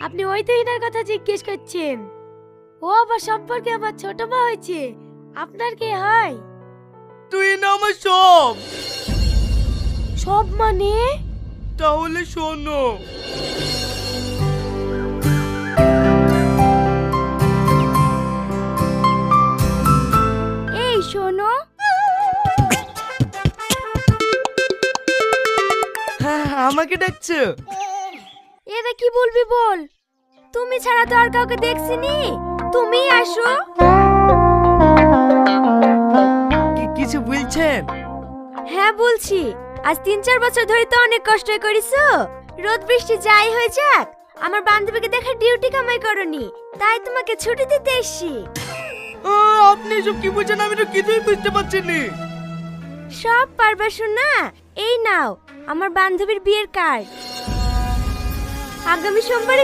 আপনি ওই তুহিনার কথা জিজ্ঞেস করছেন? ও আবার সম্পর্কে আমার ছোট মা হয়েছে। আপনার কে হয়? তুই না আমার সব। সব মানে? তাহলে শোনো। এই শোনো। হ্যাঁ, আমাকে ডাকছো? এটা কি বলবি বল। তুমি ছাড়া তো আর কাউকে দেখছিনি। তুমি আসো। কিছু বলছেন? হ্যাঁ বলছি। আজ 3-4 বছর ধরে তো অনেক কষ্ট করিছো। রোদ বৃষ্টি যাই হয়ে যাক, আমার বান্ধবীকে দেখার ডিউটি কামাই করনি, তাই তোমাকে ছুটি দিতে এসেছি। আপনি সব কি বুঝছেন? আমি তো কিছুই বুঝতে পারছি না। সব পারবা শোনা। এই নাও আমার বান্ধবীর বিয়ের কার্ড। আগামী সোমবারে